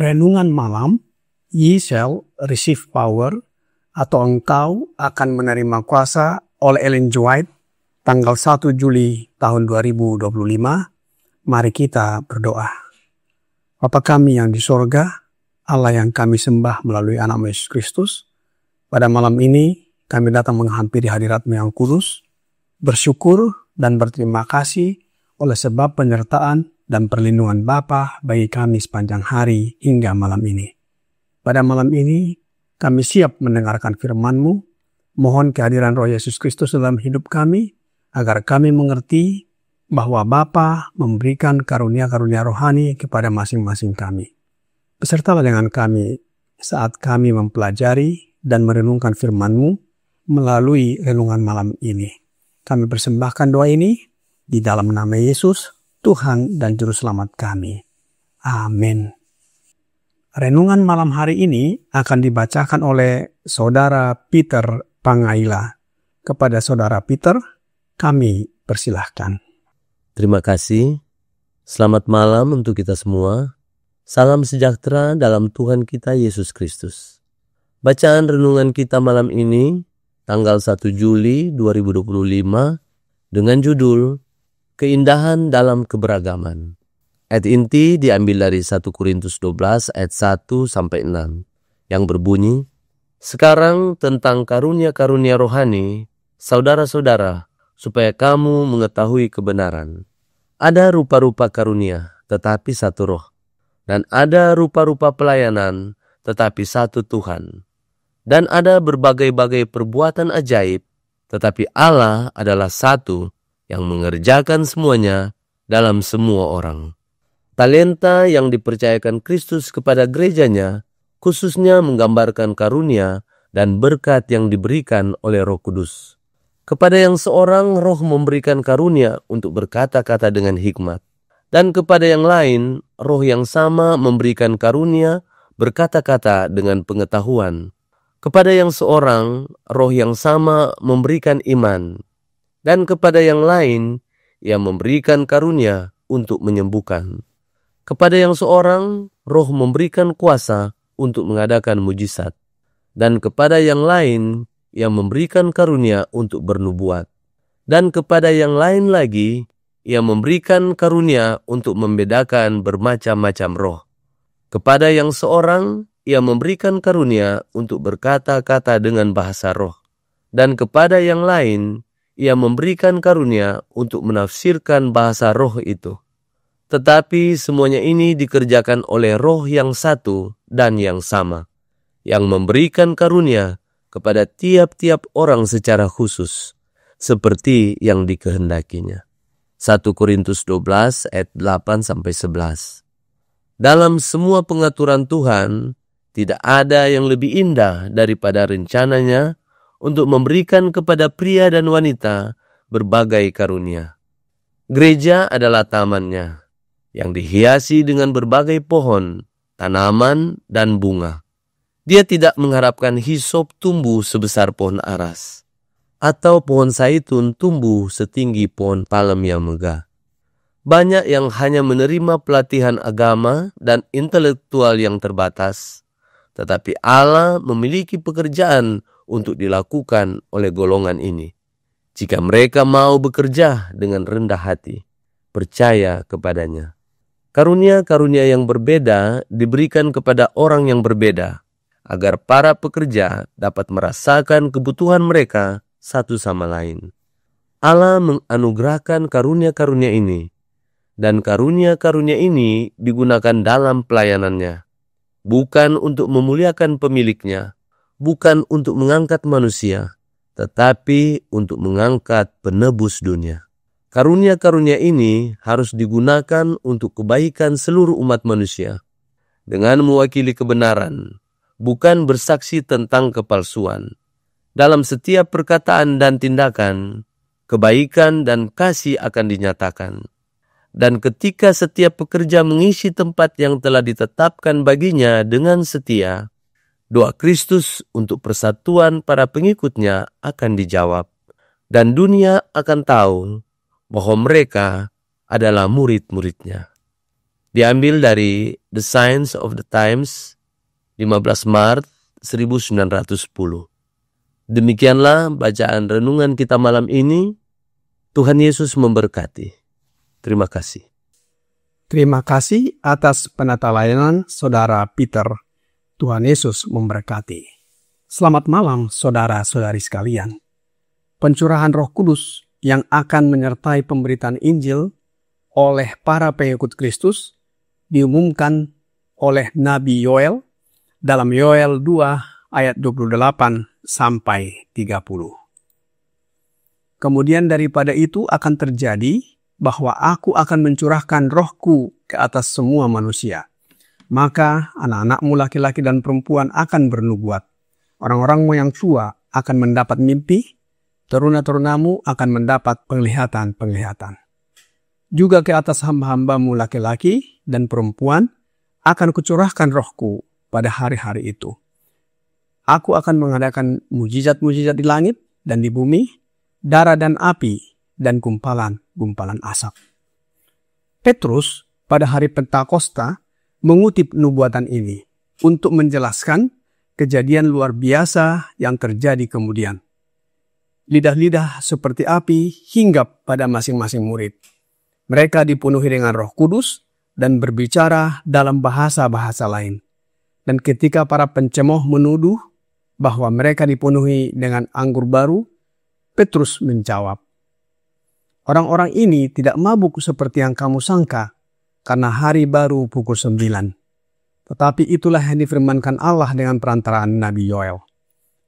Renungan malam, Ye shall receive power, atau engkau akan menerima kuasa, oleh Ellen G. White, tanggal 1 Juli tahun 2025. Mari kita berdoa. Bapa kami yang di sorga, Allah yang kami sembah melalui anak Yesus Kristus, pada malam ini kami datang menghampiri hadirat-Mu yang kudus, bersyukur dan berterima kasih oleh sebab penyertaan dan perlindungan Bapa bagi kami sepanjang hari hingga malam ini. Pada malam ini kami siap mendengarkan firman-Mu. Mohon kehadiran Roh Yesus Kristus dalam hidup kami, agar kami mengerti bahwa Bapa memberikan karunia-karunia rohani kepada masing-masing kami. Besertalah dengan kami saat kami mempelajari dan merenungkan firman-Mu melalui renungan malam ini. Kami persembahkan doa ini di dalam nama Yesus, Tuhan dan Juru Selamat kami. Amin. Renungan malam hari ini akan dibacakan oleh Saudara Peter Pangaila. Kepada Saudara Peter, kami persilahkan. Terima kasih. Selamat malam untuk kita semua. Salam sejahtera dalam Tuhan kita Yesus Kristus. Bacaan renungan kita malam ini, tanggal 1 Juli 2025, dengan judul Keindahan dalam Keberagaman. Ayat inti diambil dari 1 Korintus 12 ayat 1-6 yang berbunyi, "Sekarang tentang karunia-karunia rohani, saudara-saudara, supaya kamu mengetahui kebenaran. Ada rupa-rupa karunia, tetapi satu roh. Dan ada rupa-rupa pelayanan, tetapi satu Tuhan. Dan ada berbagai-bagai perbuatan ajaib, tetapi Allah adalah satu yang mengerjakan semuanya dalam semua orang. Talenta yang dipercayakan Kristus kepada gerejanya, khususnya menggambarkan karunia dan berkat yang diberikan oleh Roh Kudus. Kepada yang seorang Roh memberikan karunia untuk berkata-kata dengan hikmat, dan kepada yang lain Roh yang sama memberikan karunia berkata-kata dengan pengetahuan. Kepada yang seorang Roh yang sama memberikan iman, dan kepada yang lain, Ia memberikan karunia untuk menyembuhkan. Kepada yang seorang, Roh memberikan kuasa untuk mengadakan mujizat. Dan kepada yang lain, Ia memberikan karunia untuk bernubuat. Dan kepada yang lain lagi, Ia memberikan karunia untuk membedakan bermacam-macam roh. Kepada yang seorang, Ia memberikan karunia untuk berkata-kata dengan bahasa roh. Dan kepada yang lain, Ia memberikan karunia untuk menafsirkan bahasa roh itu. Tetapi semuanya ini dikerjakan oleh Roh yang satu dan yang sama, yang memberikan karunia kepada tiap-tiap orang secara khusus, seperti yang dikehendakinya. 1 Korintus 12 ayat 8-11. Dalam semua pengaturan Tuhan, tidak ada yang lebih indah daripada rencananya untuk memberikan kepada pria dan wanita berbagai karunia. Gereja adalah tamannya, yang dihiasi dengan berbagai pohon, tanaman, dan bunga. Dia tidak mengharapkan hisop tumbuh sebesar pohon aras, atau pohon zaitun tumbuh setinggi pohon palem yang megah. Banyak yang hanya menerima pelatihan agama dan intelektual yang terbatas, tetapi Allah memiliki pekerjaan untuk dilakukan oleh golongan ini. Jika mereka mau bekerja dengan rendah hati, percaya kepadanya. Karunia-karunia yang berbeda diberikan kepada orang yang berbeda, agar para pekerja dapat merasakan kebutuhan mereka satu sama lain. Allah menganugerahkan karunia-karunia ini, dan karunia-karunia ini digunakan dalam pelayanannya, bukan untuk memuliakan pemiliknya, bukan untuk mengangkat manusia, tetapi untuk mengangkat penebus dunia. Karunia-karunia ini harus digunakan untuk kebaikan seluruh umat manusia, dengan mewakili kebenaran, bukan bersaksi tentang kepalsuan. Dalam setiap perkataan dan tindakan, kebaikan dan kasih akan dinyatakan. Dan ketika setiap pekerja mengisi tempat yang telah ditetapkan baginya dengan setia, doa Kristus untuk persatuan para pengikutnya akan dijawab, dan dunia akan tahu bahwa mereka adalah murid-muridnya. Diambil dari The Signs of the Times, 15 Maret 1910. Demikianlah bacaan renungan kita malam ini. Tuhan Yesus memberkati. Terima kasih. Terima kasih atas penata layanan Saudara Peter. Tuhan Yesus memberkati. Selamat malam saudara-saudari sekalian. Pencurahan Roh Kudus yang akan menyertai pemberitaan Injil oleh para pengikut Kristus diumumkan oleh Nabi Yoel dalam Yoel 2 ayat 28 sampai 30. Kemudian daripada itu akan terjadi bahwa aku akan mencurahkan rohku ke atas semua manusia. Maka anak-anakmu laki-laki dan perempuan akan bernubuat. Orang-orangmu yang tua akan mendapat mimpi, teruna-terunamu akan mendapat penglihatan-penglihatan. Juga ke atas hamba-hambamu laki-laki dan perempuan akan kucurahkan rohku pada hari-hari itu. Aku akan mengadakan mujizat-mujizat di langit dan di bumi, darah dan api, dan gumpalan-gumpalan asap. Petrus pada hari Pentakosta mengutip nubuatan ini untuk menjelaskan kejadian luar biasa yang terjadi kemudian. Lidah-lidah seperti api hinggap pada masing-masing murid. Mereka dipenuhi dengan Roh Kudus dan berbicara dalam bahasa-bahasa lain. Dan ketika para pencemoh menuduh bahwa mereka dipenuhi dengan anggur baru, Petrus menjawab, "Orang-orang ini tidak mabuk seperti yang kamu sangka, karena hari baru pukul 9. Tetapi itulah yang difirmankan Allah dengan perantaraan Nabi Yoel."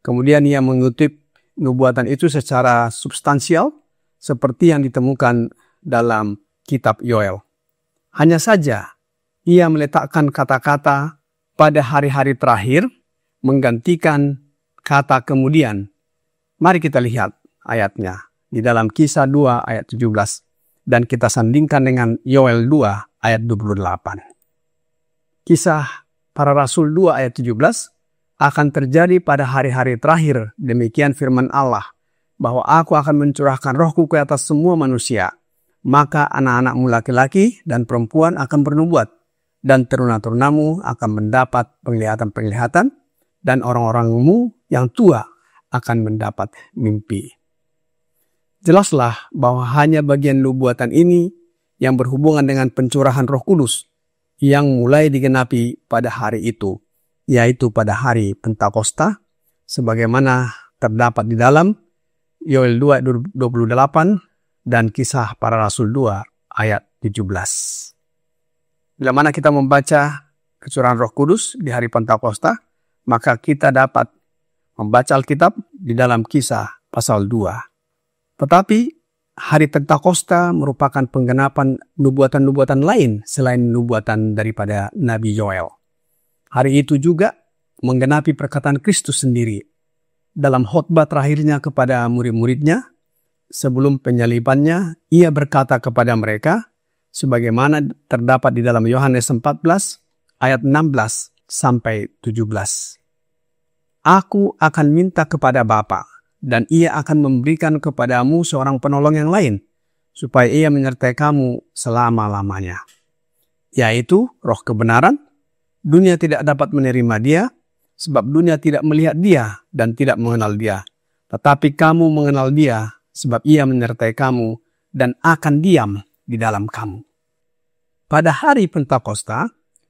Kemudian ia mengutip nubuatan itu secara substansial, seperti yang ditemukan dalam kitab Yoel. Hanya saja, ia meletakkan kata-kata pada hari-hari terakhir, menggantikan kata kemudian. Mari kita lihat ayatnya di dalam Kisah 2 ayat 17 dan kita sandingkan dengan Yoel 2 ayat 28. Kisah para Rasul 2 ayat 17 akan terjadi pada hari-hari terakhir. Demikian firman Allah, bahwa aku akan mencurahkan rohku ke atas semua manusia. Maka anak-anakmu laki-laki dan perempuan akan bernubuat, dan teruna-terunamu akan mendapat penglihatan-penglihatan, dan orang-orangmu yang tua akan mendapat mimpi. Jelaslah bahwa hanya bagian nubuatan ini yang berhubungan dengan pencurahan Roh Kudus yang mulai digenapi pada hari itu, yaitu pada hari Pentakosta, sebagaimana terdapat di dalam Yoel 2 ayat 28 dan Kisah para Rasul 2 ayat 17. Bila mana kita membaca kecurahan Roh Kudus di hari Pentakosta, maka kita dapat membaca Alkitab di dalam Kisah pasal 2. Tetapi hari Pentakosta merupakan penggenapan nubuatan-nubuatan lain selain nubuatan daripada Nabi Yoel. Hari itu juga menggenapi perkataan Kristus sendiri dalam khotbah terakhirnya kepada murid-muridnya. Sebelum penyalibannya, ia berkata kepada mereka, sebagaimana terdapat di dalam Yohanes 14 ayat 16 sampai 17. Aku akan minta kepada Bapa, dan ia akan memberikan kepadamu seorang penolong yang lain, supaya ia menyertai kamu selama-lamanya. Yaitu roh kebenaran. Dunia tidak dapat menerima dia, sebab dunia tidak melihat dia dan tidak mengenal dia. Tetapi kamu mengenal dia, sebab ia menyertai kamu dan akan diam di dalam kamu. Pada hari Pentakosta,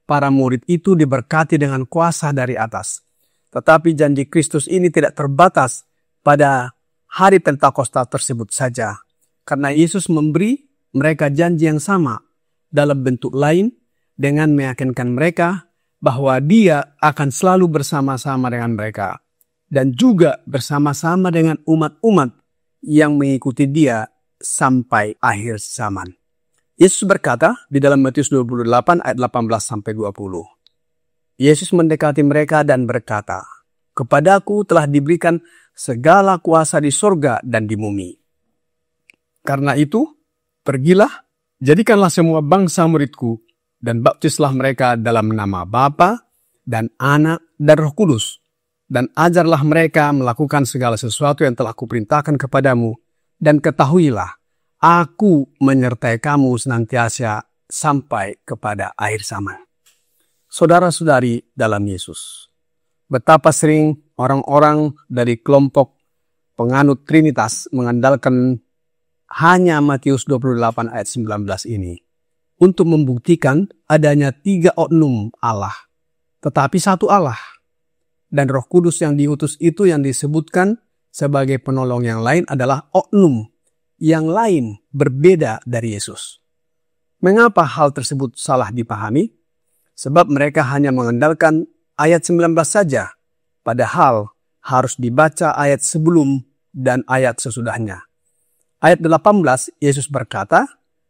para murid itu diberkati dengan kuasa dari atas. Tetapi janji Kristus ini tidak terbatas pada hari Pentakosta tersebut saja. Karena Yesus memberi mereka janji yang sama dalam bentuk lain dengan meyakinkan mereka bahwa Dia akan selalu bersama-sama dengan mereka. Dan juga bersama-sama dengan umat-umat yang mengikuti Dia sampai akhir zaman. Yesus berkata di dalam Matius 28 ayat 18-20. Yesus mendekati mereka dan berkata, "Kepadaku telah diberikan segala kuasa di sorga dan di bumi. Karena itu, pergilah, jadikanlah semua bangsa muridku, dan baptislah mereka dalam nama Bapa dan Anak dan Roh Kudus. Dan ajarlah mereka melakukan segala sesuatu yang telah kuperintahkan kepadamu. Dan ketahuilah, aku menyertai kamu senantiasa sampai kepada akhir zaman. Saudara-saudari dalam Yesus, betapa sering orang-orang dari kelompok penganut Trinitas mengandalkan hanya Matius 28 ayat 19 ini untuk membuktikan adanya 3 oknum Allah, tetapi satu Allah. Dan Roh Kudus yang diutus itu yang disebutkan sebagai penolong yang lain adalah oknum yang lain berbeda dari Yesus. Mengapa hal tersebut salah dipahami? Sebab mereka hanya mengandalkan ayat 19 saja, padahal harus dibaca ayat sebelum dan ayat sesudahnya. Ayat 18, Yesus berkata,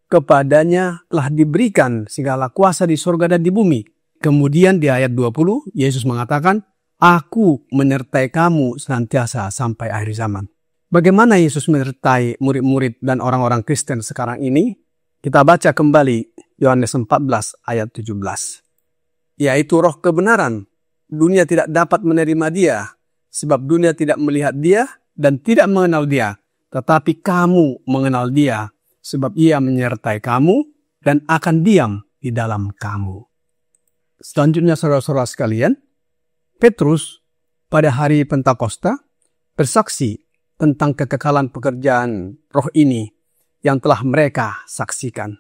kepadanya telah diberikan segala kuasa di surga dan di bumi. Kemudian di ayat 20, Yesus mengatakan, aku menyertai kamu senantiasa sampai akhir zaman. Bagaimana Yesus menyertai murid-murid dan orang-orang Kristen sekarang ini? Kita baca kembali Yohanes 14 ayat 17. Yaitu roh kebenaran. Dunia tidak dapat menerima dia, sebab dunia tidak melihat dia dan tidak mengenal dia. Tetapi kamu mengenal dia, sebab ia menyertai kamu dan akan diam di dalam kamu. Selanjutnya saudara-saudara sekalian, Petrus pada hari Pentakosta bersaksi tentang kekekalan pekerjaan roh ini yang telah mereka saksikan.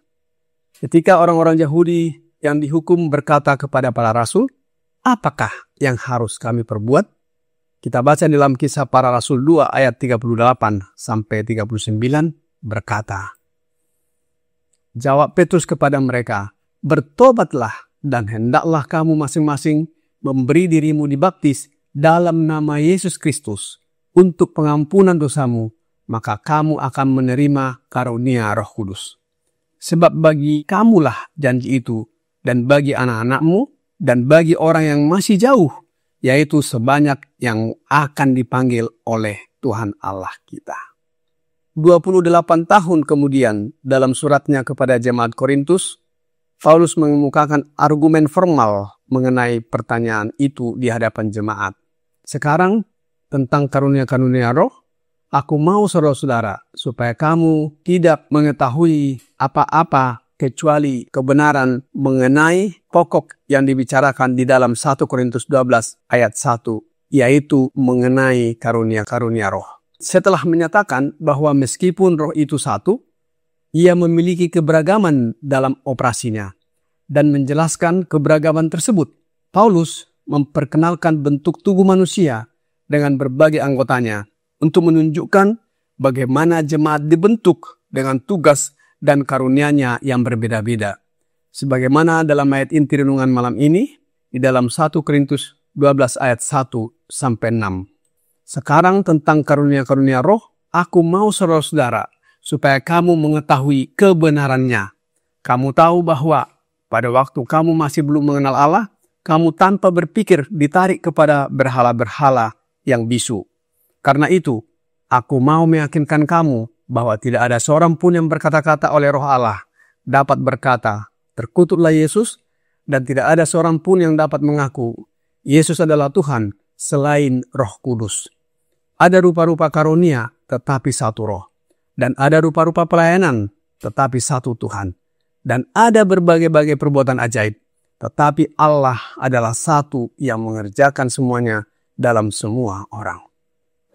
Ketika orang-orang Yahudi yang dihukum berkata kepada para rasul, apakah yang harus kami perbuat? Kita baca dalam Kisah Para Rasul 2 ayat 38 sampai 39 berkata, jawab Petrus kepada mereka, bertobatlah dan hendaklah kamu masing-masing memberi dirimu dibaptis dalam nama Yesus Kristus untuk pengampunan dosamu, maka kamu akan menerima karunia Roh Kudus. Sebab bagi kamulah janji itu, dan bagi anak-anakmu, dan bagi orang yang masih jauh, yaitu sebanyak yang akan dipanggil oleh Tuhan Allah kita. 28 tahun kemudian, dalam suratnya kepada jemaat Korintus, Paulus mengemukakan argumen formal mengenai pertanyaan itu di hadapan jemaat. Sekarang, tentang karunia-karunia roh, aku mau saudara-saudara, supaya kamu tidak mengetahui apa-apa kecuali kebenaran mengenai pokok yang dibicarakan di dalam 1 Korintus 12 ayat 1, yaitu mengenai karunia-karunia roh. Setelah menyatakan bahwa meskipun roh itu satu, ia memiliki keberagaman dalam operasinya, dan menjelaskan keberagaman tersebut, Paulus memperkenalkan bentuk tubuh manusia dengan berbagai anggotanya untuk menunjukkan bagaimana jemaat dibentuk dengan tugas dan karunia-Nya yang berbeda-beda. Sebagaimana dalam ayat inti renungan malam ini, di dalam 1 Korintus 12 ayat 1 sampai 6. Sekarang tentang karunia-karunia roh, aku mau saudara-saudara, supaya kamu mengetahui kebenarannya. Kamu tahu bahwa pada waktu kamu masih belum mengenal Allah, kamu tanpa berpikir ditarik kepada berhala-berhala yang bisu. Karena itu, aku mau meyakinkan kamu bahwa tidak ada seorang pun yang berkata-kata oleh roh Allah dapat berkata, terkutuklah Yesus, dan tidak ada seorang pun yang dapat mengaku, Yesus adalah Tuhan selain Roh Kudus. Ada rupa-rupa karunia, tetapi satu roh. Dan ada rupa-rupa pelayanan, tetapi satu Tuhan. Dan ada berbagai-bagai perbuatan ajaib, tetapi Allah adalah satu yang mengerjakan semuanya dalam semua orang.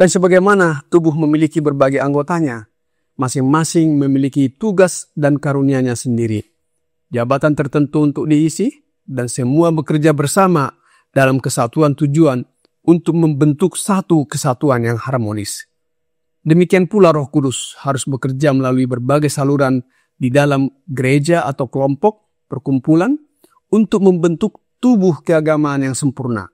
Dan sebagaimana tubuh memiliki berbagai anggotanya, masing-masing memiliki tugas dan karunia-Nya sendiri. Jabatan tertentu untuk diisi, dan semua bekerja bersama dalam kesatuan tujuan untuk membentuk satu kesatuan yang harmonis. Demikian pula Roh Kudus harus bekerja melalui berbagai saluran di dalam gereja atau kelompok, perkumpulan, untuk membentuk tubuh keagamaan yang sempurna.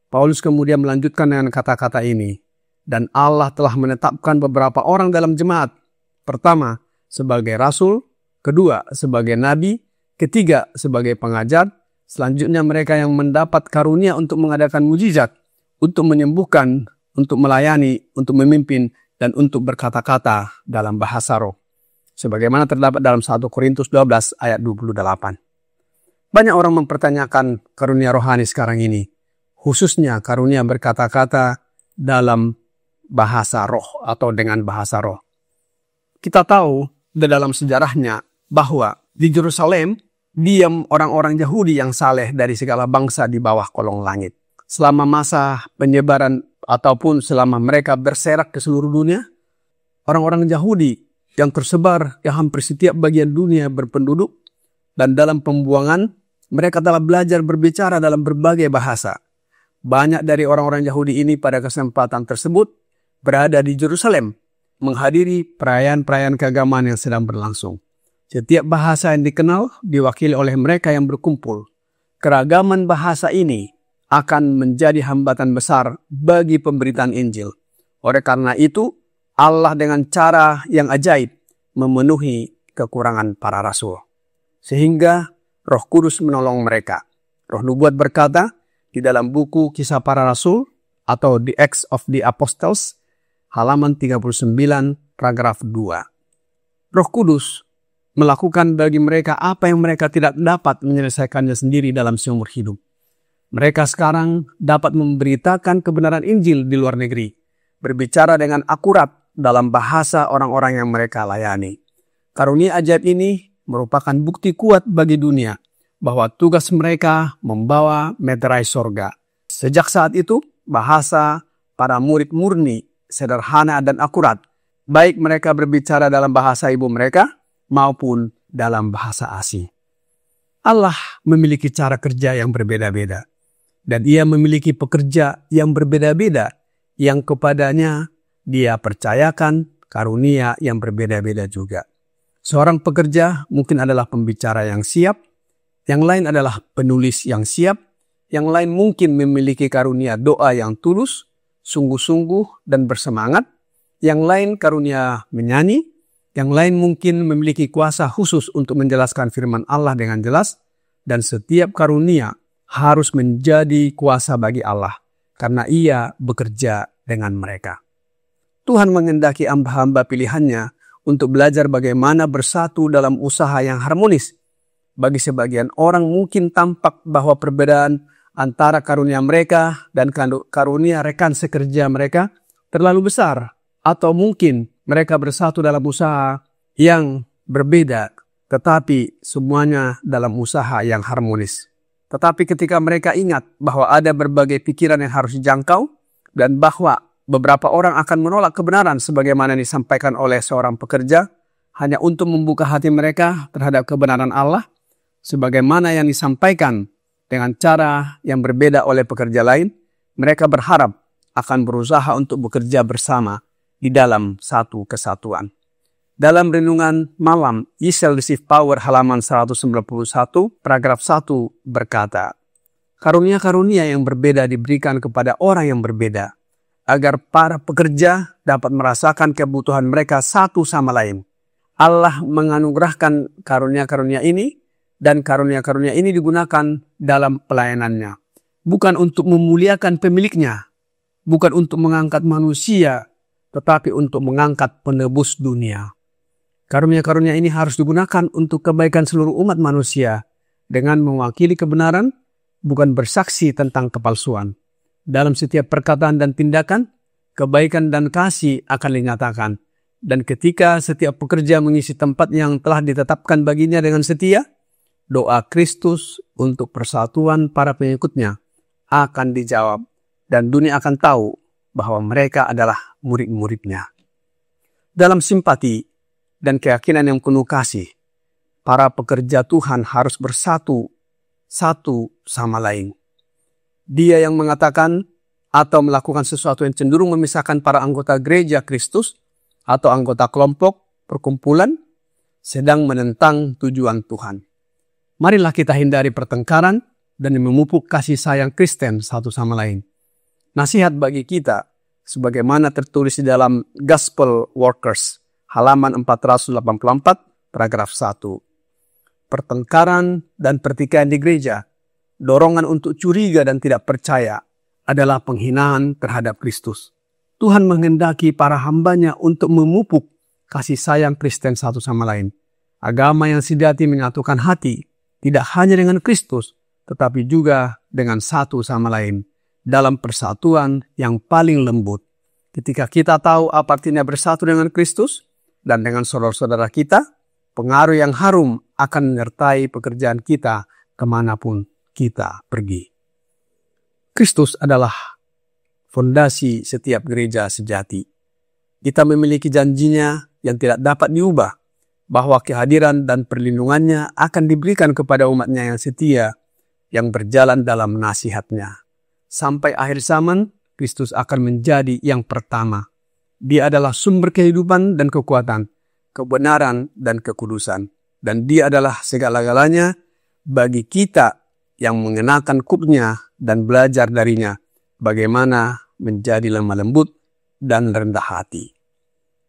Paulus kemudian melanjutkan dengan kata-kata ini, dan Allah telah menetapkan beberapa orang dalam jemaat. Pertama, sebagai rasul. Kedua, sebagai nabi. Ketiga, sebagai pengajar. Selanjutnya mereka yang mendapat karunia untuk mengadakan mujizat, untuk menyembuhkan, untuk melayani, untuk memimpin, dan untuk berkata-kata dalam bahasa roh. Sebagaimana terdapat dalam 1 Korintus 12 ayat 28. Banyak orang mempertanyakan karunia rohani sekarang ini, khususnya karunia berkata-kata dalam bahasa roh atau dengan bahasa roh. Kita tahu di dalam sejarahnya bahwa Di Yerusalem, diam orang-orang Yahudi yang saleh dari segala bangsa di bawah kolong langit. Selama masa penyebaran ataupun selama mereka berserak ke seluruh dunia, orang-orang Yahudi yang tersebar ke hampir setiap bagian dunia berpenduduk, dan dalam pembuangan, mereka telah belajar berbicara dalam berbagai bahasa. Banyak dari orang-orang Yahudi ini pada kesempatan tersebut berada di Yerusalem, menghadiri perayaan-perayaan keagamaan yang sedang berlangsung. Setiap bahasa yang dikenal diwakili oleh mereka yang berkumpul. Keragaman bahasa ini akan menjadi hambatan besar bagi pemberitaan Injil. Oleh karena itu, Allah dengan cara yang ajaib memenuhi kekurangan para rasul. Sehingga Roh Kudus menolong mereka. Roh Nubuat berkata di dalam buku Kisah Para Rasul atau The Acts of the Apostles, halaman 39, paragraf 2. Roh Kudus melakukan bagi mereka apa yang mereka tidak dapat menyelesaikannya sendiri dalam seumur hidup. Mereka sekarang dapat memberitakan kebenaran Injil di luar negeri, berbicara dengan akurat dalam bahasa orang-orang yang mereka layani. Karunia ajaib ini merupakan bukti kuat bagi dunia bahwa tugas mereka membawa meterai sorga. Sejak saat itu, bahasa para murid murni, sederhana dan akurat, baik mereka berbicara dalam bahasa ibu mereka maupun dalam bahasa asing. Allah memiliki cara kerja yang berbeda-beda, dan Ia memiliki pekerja yang berbeda-beda yang kepadanya Dia percayakan karunia yang berbeda-beda juga. Seorang pekerja mungkin adalah pembicara yang siap, yang lain adalah penulis yang siap, yang lain mungkin memiliki karunia doa yang tulus, sungguh-sungguh dan bersemangat, yang lain karunia menyanyi, yang lain mungkin memiliki kuasa khusus untuk menjelaskan firman Allah dengan jelas, dan setiap karunia harus menjadi kuasa bagi Allah, karena Ia bekerja dengan mereka. Tuhan menghendaki hamba-hamba pilihannya untuk belajar bagaimana bersatu dalam usaha yang harmonis. Bagi sebagian orang mungkin tampak bahwa perbedaan antara karunia mereka dan karunia rekan sekerja mereka terlalu besar, atau mungkin mereka bersatu dalam usaha yang berbeda, tetapi semuanya dalam usaha yang harmonis. Tetapi ketika mereka ingat bahwa ada berbagai pikiran yang harus dijangkau, dan bahwa beberapa orang akan menolak kebenaran sebagaimana disampaikan oleh seorang pekerja, hanya untuk membuka hati mereka terhadap kebenaran Allah, sebagaimana yang disampaikan dengan cara yang berbeda oleh pekerja lain, mereka berharap akan berusaha untuk bekerja bersama di dalam satu kesatuan. Dalam renungan malam, Ye Shall Receive Power halaman 191, paragraf 1 berkata, karunia-karunia yang berbeda diberikan kepada orang yang berbeda, agar para pekerja dapat merasakan kebutuhan mereka satu sama lain. Allah menganugerahkan karunia-karunia ini, dan karunia-karunia ini digunakan dalam pelayanannya. Bukan untuk memuliakan pemiliknya, bukan untuk mengangkat manusia, tetapi untuk mengangkat penebus dunia. Karunia-karunia ini harus digunakan untuk kebaikan seluruh umat manusia dengan mewakili kebenaran, bukan bersaksi tentang kepalsuan. Dalam setiap perkataan dan tindakan, kebaikan dan kasih akan dinyatakan. Dan ketika setiap pekerja mengisi tempat yang telah ditetapkan baginya dengan setia, doa Kristus untuk persatuan para pengikutnya akan dijawab, dan dunia akan tahu bahwa mereka adalah murid-muridnya. Dalam simpati dan keyakinan yang penuh kasih, para pekerja Tuhan harus bersatu satu sama lain. Dia yang mengatakan atau melakukan sesuatu yang cenderung memisahkan para anggota gereja Kristus atau anggota kelompok perkumpulan sedang menentang tujuan Tuhan. Marilah kita hindari pertengkaran dan memupuk kasih sayang Kristen satu sama lain. Nasihat bagi kita sebagaimana tertulis di dalam Gospel Workers halaman 484 paragraf 1. Pertengkaran dan pertikaian di gereja, dorongan untuk curiga dan tidak percaya adalah penghinaan terhadap Kristus. Tuhan menghendaki para hambanya untuk memupuk kasih sayang Kristen satu sama lain. Agama yang sejati menyatukan hati, tidak hanya dengan Kristus, tetapi juga dengan satu sama lain, dalam persatuan yang paling lembut. Ketika kita tahu apa artinya bersatu dengan Kristus dan dengan saudara-saudara kita, pengaruh yang harum akan menyertai pekerjaan kita kemanapun kita pergi. Kristus adalah fondasi setiap gereja sejati. Kita memiliki janjinya yang tidak dapat diubah, bahwa kehadiran dan perlindungannya akan diberikan kepada umatnya yang setia, yang berjalan dalam nasihatnya. Sampai akhir zaman, Kristus akan menjadi yang pertama. Dia adalah sumber kehidupan dan kekuatan, kebenaran dan kekudusan. Dan dia adalah segala-galanya bagi kita yang mengenakan kupnya dan belajar darinya bagaimana menjadi lemah lembut dan rendah hati.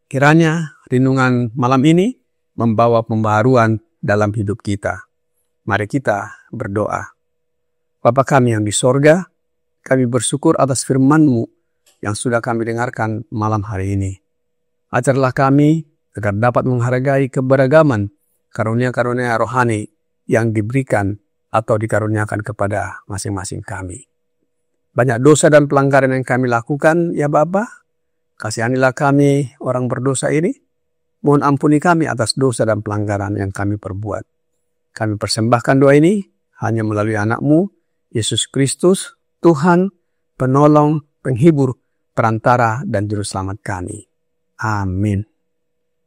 Kiranya renungan malam ini membawa pembaharuan dalam hidup kita. Mari kita berdoa. Bapa kami yang di sorga, kami bersyukur atas firman-Mu yang sudah kami dengarkan malam hari ini. Ajarlah kami agar dapat menghargai keberagaman karunia-karunia rohani yang diberikan atau dikaruniakan kepada masing-masing kami. Banyak dosa dan pelanggaran yang kami lakukan, ya Bapa. Kasihanilah kami orang berdosa ini. Mohon ampuni kami atas dosa dan pelanggaran yang kami perbuat. Kami persembahkan doa ini hanya melalui anak-Mu, Yesus Kristus, Tuhan, penolong, penghibur, perantara, dan juru selamat kami. Amin.